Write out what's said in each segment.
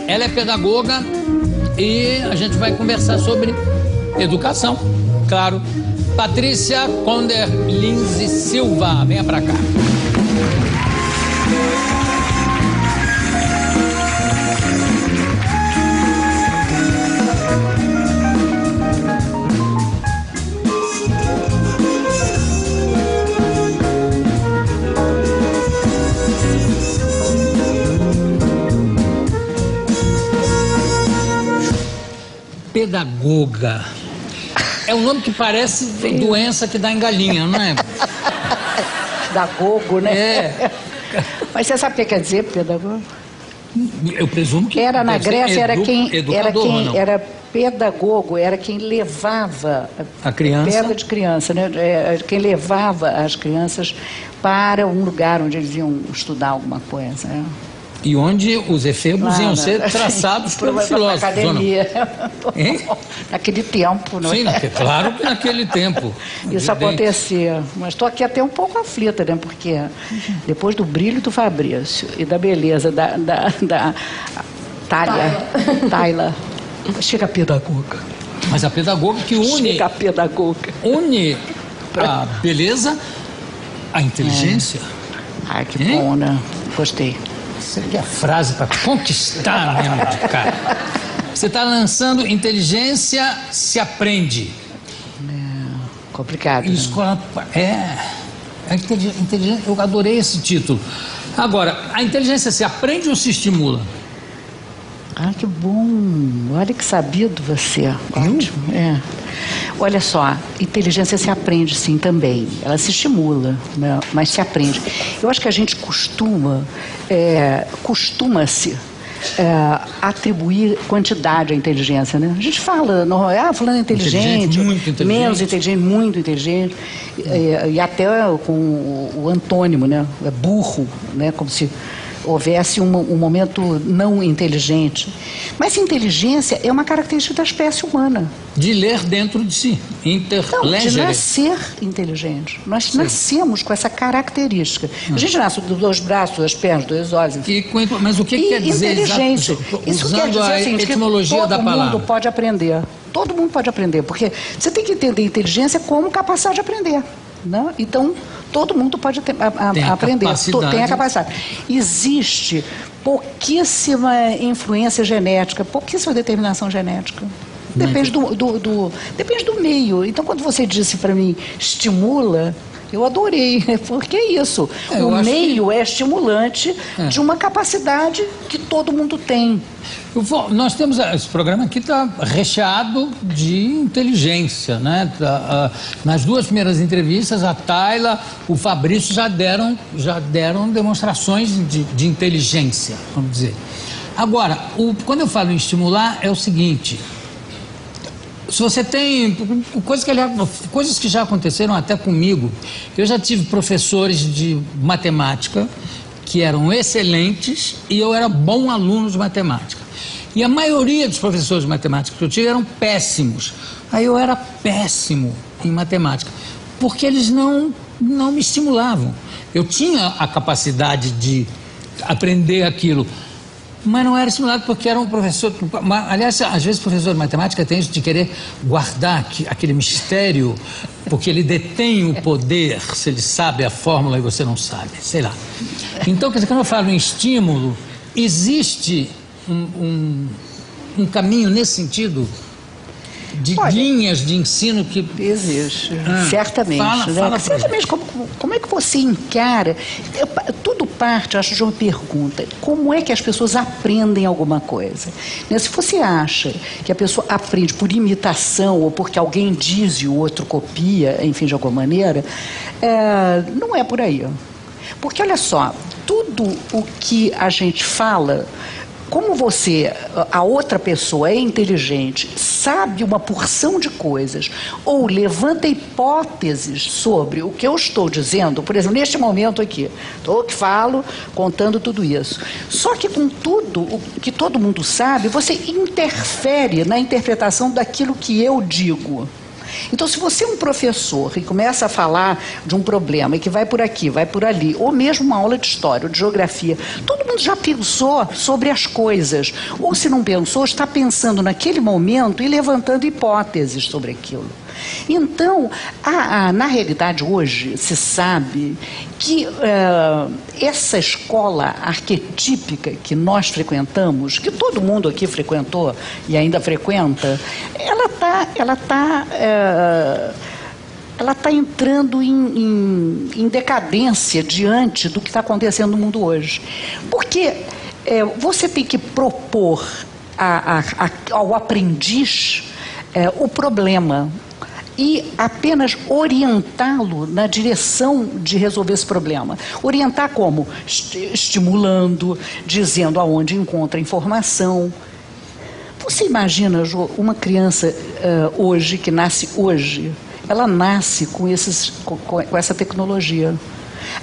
Ela é pedagoga e a gente vai conversar sobre educação, claro. Patrícia Conder Lins Silva, venha pra cá. Pedagoga. É um nome que parece doença que dá em galinha, não é? Da gogo, né? É. Mas você sabe o que quer dizer pedagogo? Eu presumo que era na Grécia, era quem era pedagogo, era quem levava a criança, pedra de criança, né? Quem levava as crianças para um lugar onde eles iam estudar alguma coisa, né? E onde os efebos iam ser traçados pelos filósofos. Academia. Naquele tempo, não é? Sim, claro que naquele tempo. Isso acontecia. Mas estou aqui até um pouco aflita, né? Porque depois do brilho do Fabrício e da beleza da Tayla, chega a pedagoga. Mas a pedagoga que une... Chega a pedagoga. Une a beleza, a inteligência. Ai, que bom, né? Gostei. Isso aqui é a frase para conquistar mesmo de cara. Você está lançando Inteligência se Aprende. Complicado. Escola, né? Inteligência, eu adorei esse título. Agora, a inteligência se aprende ou se estimula? Ah, que bom. Olha que sabido você. Ótimo. É. Olha só, inteligência se aprende sim também. Ela se estimula, né? Mas se aprende. Eu acho que a gente costuma-se atribuir quantidade à inteligência, né? A gente fala, fulano é inteligente, muito inteligente, menos inteligente, muito inteligente, e até com o antônimo, né? É burro, né? Como se houvesse um momento não inteligente. Mas inteligência é uma característica da espécie humana. De ler dentro de si, de nascer inteligente. Nós nascemos com essa característica. A gente nasce com 2 braços, 2 pernas, 2 olhos. Mas o que quer dizer inteligente? Isso quer dizer a etimologia da palavra. Todo mundo pode aprender. Todo mundo pode aprender, porque você tem que entender inteligência como capacidade de aprender. Não? Então, todo mundo pode aprender, tem a capacidade. Existe pouquíssima influência genética, pouquíssima determinação genética. Depende depende do meio. Então, quando você disse para mim, estimula, eu adorei, porque é isso. O meio é estimulante de uma capacidade que todo mundo tem. Nós temos, esse programa aqui está recheado de inteligência, né? Nas 2 primeiras entrevistas, a Tayla, o Fabrício já deram demonstrações de inteligência, vamos dizer. Agora, quando eu falo em estimular, é o seguinte: se você tem coisas que já aconteceram até comigo, eu já tive professores de matemática que eram excelentes e eu era bom aluno de matemática. E a maioria dos professores de matemática que eu tive eram péssimos. Aí eu era péssimo em matemática, porque eles não me estimulavam. Eu tinha a capacidade de aprender aquilo, mas não era estimulado porque era um professor... Aliás, às vezes o professor de matemática tem isso de querer guardar aquele mistério, porque ele detém o poder, se ele sabe a fórmula e você não sabe, sei lá. Então, quer dizer, quando eu falo em estímulo, existe um caminho nesse sentido de linhas de ensino que... Existe, certamente. Certamente, como é que você encara... Tudo parte, acho, de uma pergunta. Como é que as pessoas aprendem alguma coisa? Se você acha que a pessoa aprende por imitação ou porque alguém diz e o outro copia, enfim, de alguma maneira, não é por aí. Porque, olha só, tudo o que a gente fala... Como a outra pessoa é inteligente, sabe uma porção de coisas, ou levanta hipóteses sobre o que eu estou dizendo, por exemplo, neste momento aqui, estou que falo, contando tudo isso. Só que com tudo o que todo mundo sabe, você interfere na interpretação daquilo que eu digo. Então, se você é um professor e começa a falar de um problema e que vai por aqui, vai por ali, ou mesmo uma aula de história ou de geografia, todo mundo já pensou sobre as coisas. Ou se não pensou, está pensando naquele momento e levantando hipóteses sobre aquilo. Então, na realidade, hoje, se sabe que essa escola arquetípica que nós frequentamos, que todo mundo aqui frequentou e ainda frequenta, ela está entrando em decadência diante do que está acontecendo no mundo hoje. Porque você tem que propor ao aprendiz o problema e apenas orientá-lo na direção de resolver esse problema. Orientar como? Estimulando, dizendo aonde encontra informação. Você imagina, Jô, uma criança hoje, que nasce hoje, ela nasce com essa tecnologia.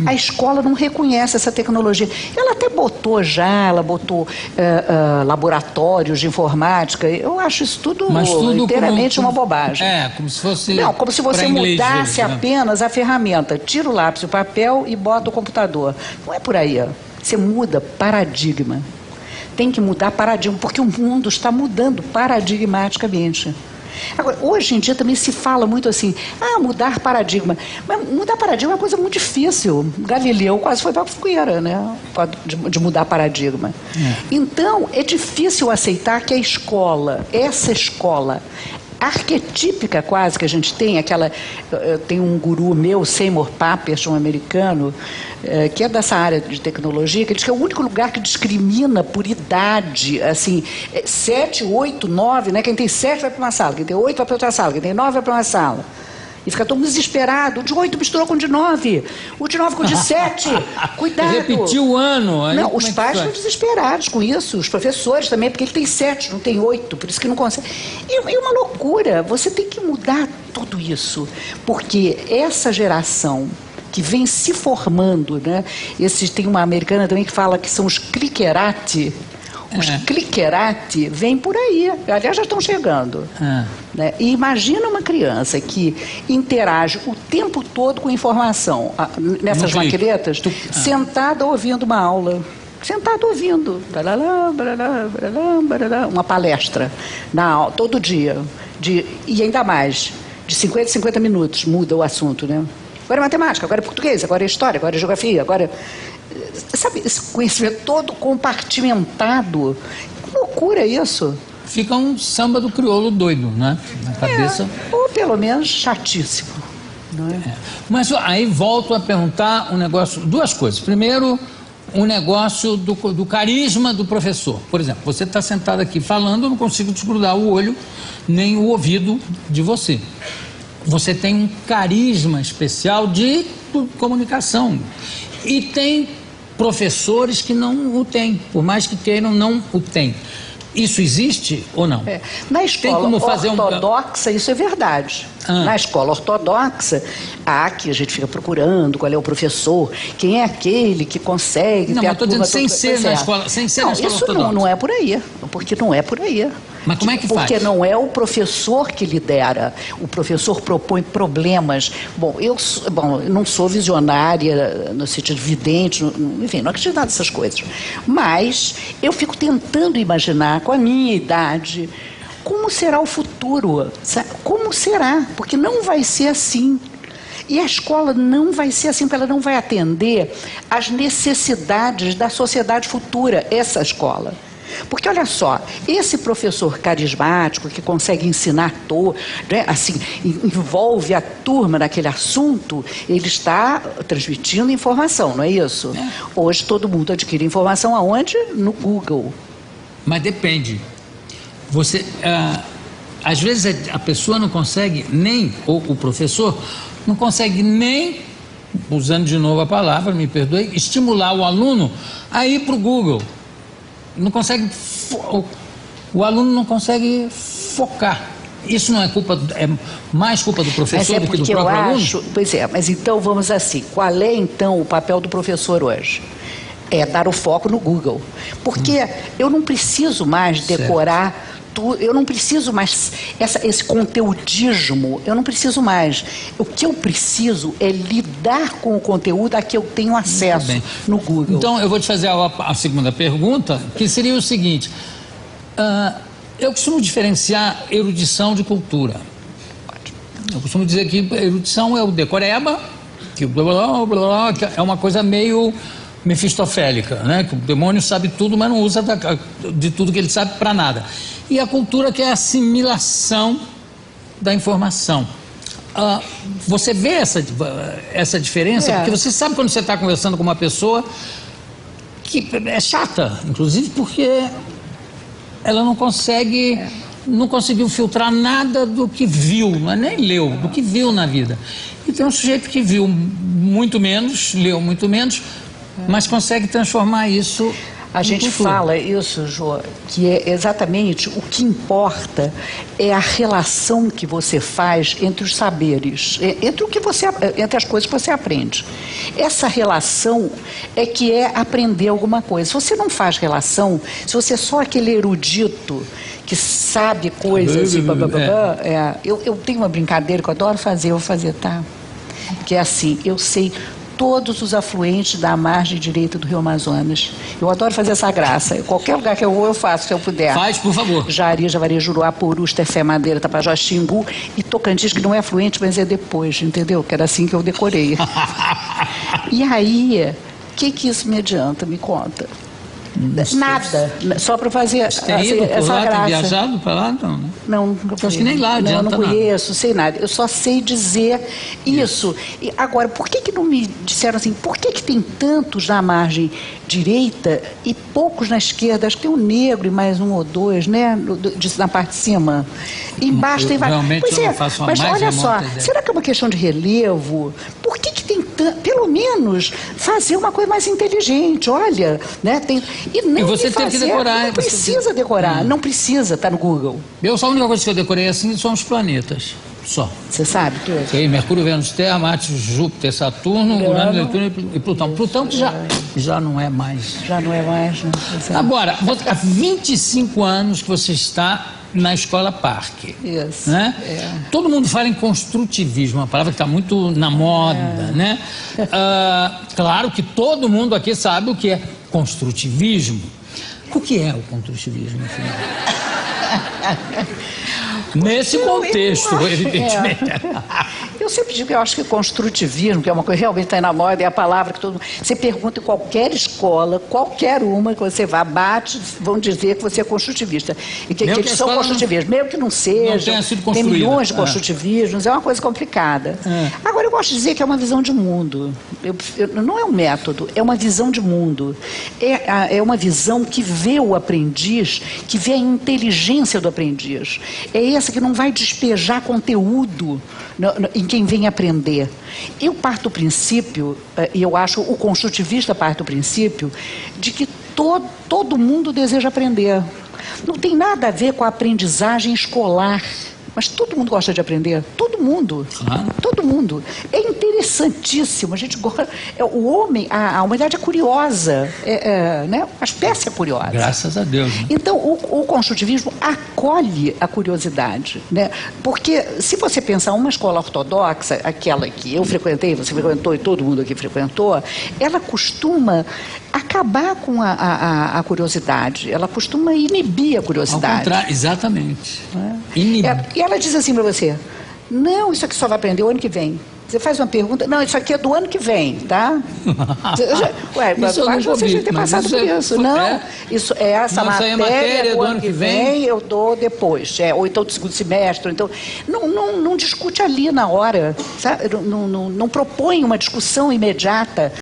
A escola não reconhece essa tecnologia. Ela até botou laboratórios de informática. Eu acho isso tudo inteiramente uma bobagem. Como se fosse... Não, como se você mudasse apenas a ferramenta. Tira o lápis, o papel e bota o computador. Não é por aí. Você muda paradigma. Tem que mudar paradigma, porque o mundo está mudando paradigmaticamente. Agora, hoje em dia também se fala muito assim, mudar paradigma. Mas mudar paradigma é uma coisa muito difícil. Galileu quase foi para a fogueira, né? De mudar paradigma. Então, é difícil aceitar que essa escola arquetípica quase que a gente tem, tem um guru meu, Seymour Papert, um americano, que é dessa área de tecnologia, que diz que é o único lugar que discrimina por idade, assim, 7, 8, 9, né? Quem tem 7 vai para uma sala, quem tem 8 vai para outra sala, quem tem 9 vai para uma sala. E fica todo mundo desesperado. O de 8 misturou com o de 9. O de 9 com o de 7. Cuidado. Repetiu o ano. Aí não, os pais estão desesperados com isso. Os professores também, porque ele tem 7, não tem 8. Por isso que não consegue. É uma loucura. Você tem que mudar tudo isso. Porque essa geração que vem se formando, né? Tem uma americana também que fala que são os cliquerati. Os cliquerati vêm por aí. Aliás, já estão chegando. Né? E imagina uma criança que interage o tempo todo com informação, nessas maquinetas, sentada ouvindo uma aula. Sentada ouvindo. Uma palestra na aula, todo dia. E ainda mais, de 50 a 50 minutos muda o assunto, né? Agora é matemática, agora é português, agora é história, agora é geografia, agora... Sabe, esse conhecimento todo compartimentado. Que loucura isso. Fica um samba do crioulo doido, né? Na cabeça. Ou pelo menos chatíssimo. Não é? Mas aí volto a perguntar duas coisas. Primeiro, um negócio do carisma do professor. Por exemplo, você está sentado aqui falando, eu não consigo desgrudar o olho nem o ouvido de você. Você tem um carisma especial de comunicação. E tem professores que não o têm, por mais que queiram, não o têm. Isso existe ou não? Na escola ortodoxa, isso é verdade. Na escola ortodoxa, que a gente fica procurando qual é o professor, quem é aquele que consegue... Não, mas estou dizendo sem ser na escola ortodoxa. Isso não é por aí, porque não é por aí. Mas como é que faz? Porque não é o professor que lidera, o professor propõe problemas. Bom, eu não sou visionária, no sentido vidente, enfim, não acredito nada dessas coisas. Mas eu fico tentando imaginar, com a minha idade, como será o futuro? Como será? Porque não vai ser assim. E a escola não vai ser assim, porque ela não vai atender às necessidades da sociedade futura, essa escola. Porque, olha só, esse professor carismático que consegue ensinar né, assim, envolve a turma naquele assunto, ele está transmitindo informação, não é isso? Hoje todo mundo adquire informação aonde? No Google. Mas depende. Às vezes a pessoa não consegue nem, ou o professor não consegue nem, usando de novo a palavra, me perdoe, estimular o aluno a ir para o Google. Não consegue, o aluno não consegue focar. Isso não é mais culpa do professor do que do próprio aluno? Pois é, mas então vamos assim, qual é então o papel do professor hoje? É dar o foco no Google. Porque eu não preciso mais decorar eu não preciso mais, esse conteudismo, eu não preciso mais. O que eu preciso é lidar com o conteúdo a que eu tenho acesso no Google. Então, eu vou te fazer a segunda pergunta, que seria o seguinte. Eu costumo diferenciar erudição de cultura. Eu costumo dizer que erudição é o decoreba, que blá, blá, blá, que é uma coisa meio mefistofélica, né? Que o demônio sabe tudo, mas não usa de tudo que ele sabe para nada. E a cultura, que é a assimilação da informação. Você vê essa diferença? Porque você sabe quando você está conversando com uma pessoa que é chata, inclusive porque ela não conseguiu filtrar nada do que viu, não é nem leu, do que viu na vida. E tem um sujeito que viu muito menos, leu muito menos, mas consegue transformar isso. A gente fala isso, Jô, que é exatamente o que importa é a relação que você faz entre os saberes, entre as coisas que você aprende. Essa relação é que é aprender alguma coisa. Se você não faz relação, se você é só aquele erudito que sabe coisas eu tenho uma brincadeira que eu adoro fazer, eu vou fazer, tá? Que é assim, eu sei todos os afluentes da margem direita do Rio Amazonas. Eu adoro fazer essa graça. Qualquer lugar que eu vou, eu faço, se eu puder. Faz, por favor. Jari, Javari, Juruá, Purus, Tefé, Madeira, Tapajós, Xingu e Tocantins, que não é afluente, mas é depois, entendeu? Que era assim que eu decorei. E aí, o que isso me adianta? Me conta. Nada, só para fazer essa graça. Tem viajado para lá? Não, né? Não, nunca fui. Acho que nem lá adianta. Não conheço, sei nada. Eu só sei dizer isso. E agora, por que não me disseram assim, por que tem tantos na margem direita e poucos na esquerda? Acho que tem um negro e mais um ou dois, né? Na parte de cima. E embaixo tem vários. Realmente eu não faço uma mas mais olha só, ideia. será que é uma questão de relevo? Por que tem tanto? Pelo menos fazer uma coisa mais inteligente, olha, né? E você tem que decorar. Não precisa decorar, não precisa, tá no Google. Só a única coisa que eu decorei assim são os planetas. Só. Você sabe tudo? Sei, Mercúrio, Vênus, Terra, Marte, Júpiter, Saturno, Urano, Netuno e Plutão. Plutão que já não é mais. Já não é mais, né? Agora, há 25 anos que você está na Escola Parque. Isso. Né? Todo mundo fala em construtivismo, uma palavra que está muito na moda, né? Claro que todo mundo aqui sabe o que é construtivismo. O que é o construtivismo, afinal? Nesse contexto, evidentemente. Eu sempre digo que eu acho que construtivismo, que é uma coisa que realmente está na moda, é a palavra que todo mundo... Você pergunta em qualquer escola, qualquer uma que você vá, bate, vão dizer que você é construtivista. E que eles são construtivistas. Mesmo que não seja, tem milhões de construtivismos, é uma coisa complicada. Agora, eu gosto de dizer que é uma visão de mundo. Não é um método, é uma visão de mundo. É uma visão que vê o aprendiz, que vê a inteligência do aprendiz. É essa que não vai despejar conteúdo em quem vem aprender. Eu parto do princípio, e eu acho o construtivista parte do princípio, de que todo mundo deseja aprender. Não tem nada a ver com a aprendizagem escolar. Mas todo mundo gosta de aprender, todo mundo, todo mundo. É interessantíssimo, a gente gosta, o homem, a humanidade é curiosa, né? A espécie é curiosa. Graças a Deus. Né? Então, o construtivismo acolhe a curiosidade, né? Porque se você pensar uma escola ortodoxa, aquela que eu frequentei, você frequentou e todo mundo aqui frequentou, ela costuma acabar com a curiosidade, ela costuma inibir a curiosidade. Ao contrário, exatamente. Inibir. E ela diz assim para você, não, isso aqui só vai aprender o ano que vem. Você faz uma pergunta, não, isso aqui é do ano que vem, tá? Você já tem passado por isso. Não, isso é essa matéria do ano que vem, eu dou depois. Ou então do segundo semestre. Então, não discute ali na hora, sabe? Não propõe uma discussão imediata.